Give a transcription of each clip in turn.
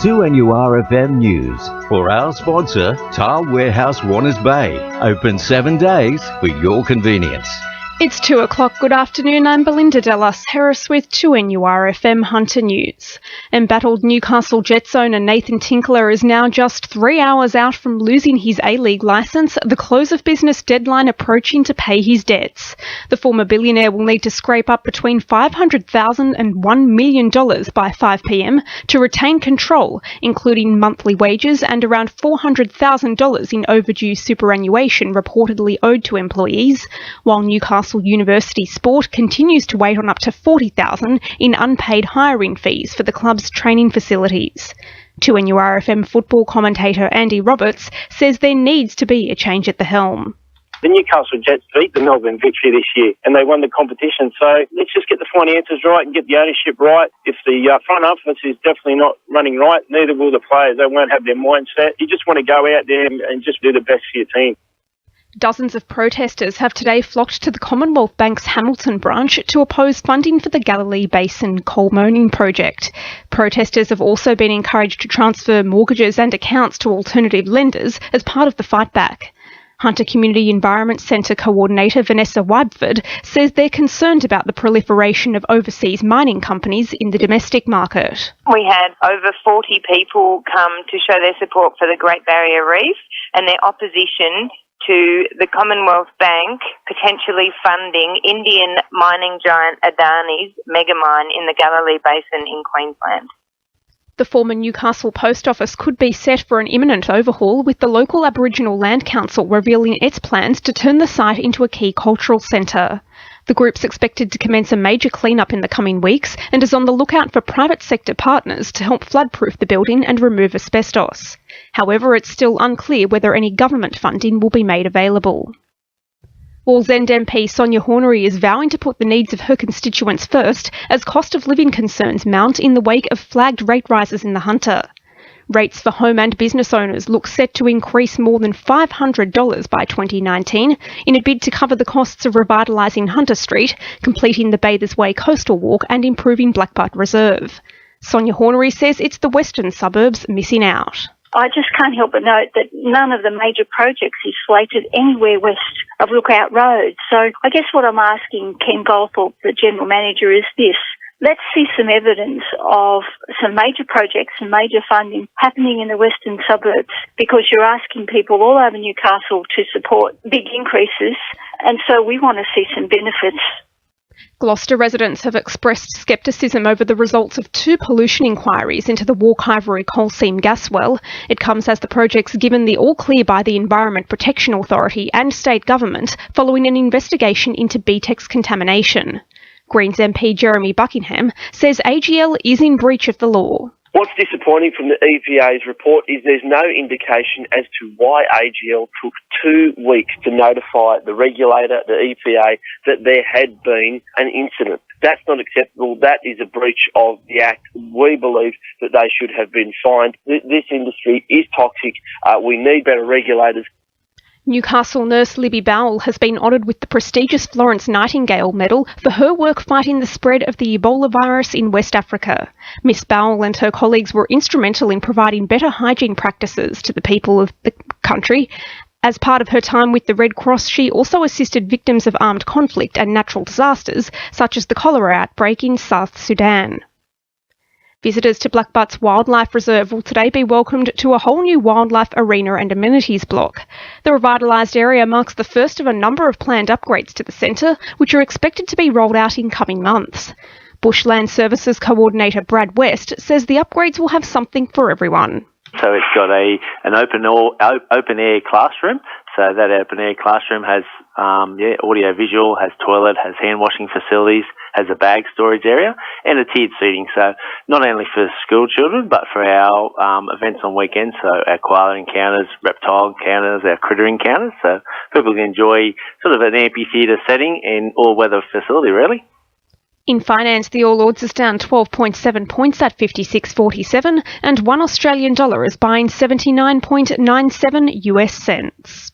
2NURFM News. For our sponsor, Tile Warehouse Warners Bay. Open 7 days for your convenience. It's 2 o'clock. Good afternoon. I'm Belinda De Lasheras with 2NURFM Hunter News. Embattled Newcastle Jets owner Nathan Tinkler is now just 3 hours out from losing his A-League licence, the close of business deadline approaching to pay his debts. The former billionaire will need to scrape up between $500,000 and $1 million by 5 p.m. to retain control, including monthly wages and around $400,000 in overdue superannuation reportedly owed to employees, while Newcastle University Sport continues to wait on up to $40,000 in unpaid hiring fees for the club's training facilities. 2NURFM football commentator Andy Roberts says there needs to be a change at the helm. The Newcastle Jets beat the Melbourne Victory this year and they won the competition. So let's just get the finances right and get the ownership right. If the front office is definitely not running right, neither will the players. They won't have their mindset. You just want to go out there and just do the best for your team. Dozens of protesters have today flocked to the Commonwealth Bank's Hamilton branch to oppose funding for the Galilee Basin coal mining project. Protesters have also been encouraged to transfer mortgages and accounts to alternative lenders as part of the fight back. Hunter Community Environment Centre Coordinator Vanessa Wybford says they're concerned about the proliferation of overseas mining companies in the domestic market. We had over 40 people come to show their support for the Great Barrier Reef and their opposition to the Commonwealth Bank potentially funding Indian mining giant Adani's mega mine in the Galilee Basin in Queensland. The former Newcastle Post Office could be set for an imminent overhaul, with the local Aboriginal Land Council revealing its plans to turn the site into a key cultural centre. The group's expected to commence a major clean-up in the coming weeks and is on the lookout for private sector partners to help flood-proof the building and remove asbestos. However, it's still unclear whether any government funding will be made available. Wallsend MP Sonia Hornery is vowing to put the needs of her constituents first as cost of living concerns mount in the wake of flagged rate rises in the Hunter. Rates for home and business owners look set to increase more than $500 by 2019 in a bid to cover the costs of revitalising Hunter Street, completing the Bathers Way coastal walk and improving Blackbutt Reserve. Sonia Hornery says it's the western suburbs missing out. I just can't help but note that none of the major projects is slated anywhere west of Lookout Road. So I guess what I'm asking Ken Goldthorpe, the General Manager, is this. Let's see some evidence of some major projects and major funding happening in the western suburbs, because you're asking people all over Newcastle to support big increases, and so we want to see some benefits. Gloucester residents have expressed scepticism over the results of 2 pollution inquiries into the Walk Ivory coal seam gas well. It comes as the project's given the all-clear by the Environment Protection Authority and state government following an investigation into BTEX contamination. Greens MP Jeremy Buckingham says AGL is in breach of the law. What's disappointing from the EPA's report is there's no indication as to why AGL took 2 weeks to notify the regulator, the EPA, that there had been an incident. That's not acceptable. That is a breach of the Act. We believe that they should have been fined. This industry is toxic. We need better regulators. Newcastle nurse Libby Bowell has been honoured with the prestigious Florence Nightingale Medal for her work fighting the spread of the Ebola virus in West Africa. Miss Bowell and her colleagues were instrumental in providing better hygiene practices to the people of the country. As part of her time with the Red Cross, she also assisted victims of armed conflict and natural disasters, such as the cholera outbreak in South Sudan. Visitors to Blackbutt's Wildlife Reserve will today be welcomed to a whole new wildlife arena and amenities block. The revitalised area marks the first of a number of planned upgrades to the centre, which are expected to be rolled out in coming months. Bushland Services Coordinator Brad West says the upgrades will have something for everyone. So it's got an open air classroom. So that open air classroom has audio visual, has toilet, has hand washing facilities, has a bag storage area and a tiered seating. So not only for school children but for our events on weekends, so our koala encounters, reptile encounters, our critter encounters. So people can enjoy sort of an amphitheatre setting and all-weather facility really. In finance, the All Ords is down 12.7 points at 56.47 and $1 Australian dollar is buying 79.97 US cents.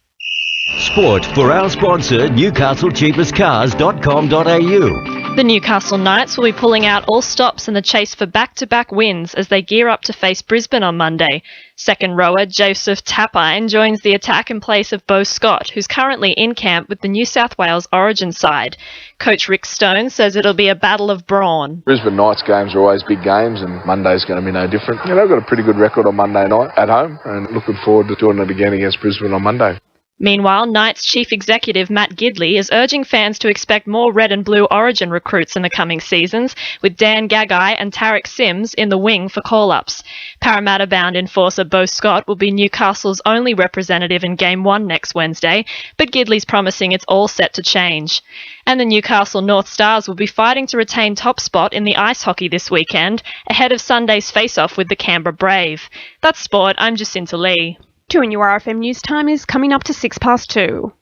Sport for our sponsor, NewcastleCheapestCars.com.au. The Newcastle Knights will be pulling out all stops in the chase for back-to-back wins as they gear up to face Brisbane on Monday. Second rower Joseph Tapine joins the attack in place of Beau Scott, who's currently in camp with the New South Wales Origin side. Coach Rick Stone says it'll be a battle of brawn. Brisbane Knights games are always big games, and Monday's going to be no different. They've got a pretty good record on Monday night at home, and looking forward to doing it again against Brisbane on Monday. Meanwhile, Knights Chief Executive Matt Gidley is urging fans to expect more red and blue Origin recruits in the coming seasons, with Dan Gagai and Tarek Sims in the wing for call-ups. Parramatta-bound enforcer Beau Scott will be Newcastle's only representative in Game 1 next Wednesday, but Gidley's promising it's all set to change. And the Newcastle North Stars will be fighting to retain top spot in the ice hockey this weekend, ahead of Sunday's face-off with the Canberra Brave. That's sport. I'm Jacinta Lee. 2 in your RFM news time is coming up to 2:06.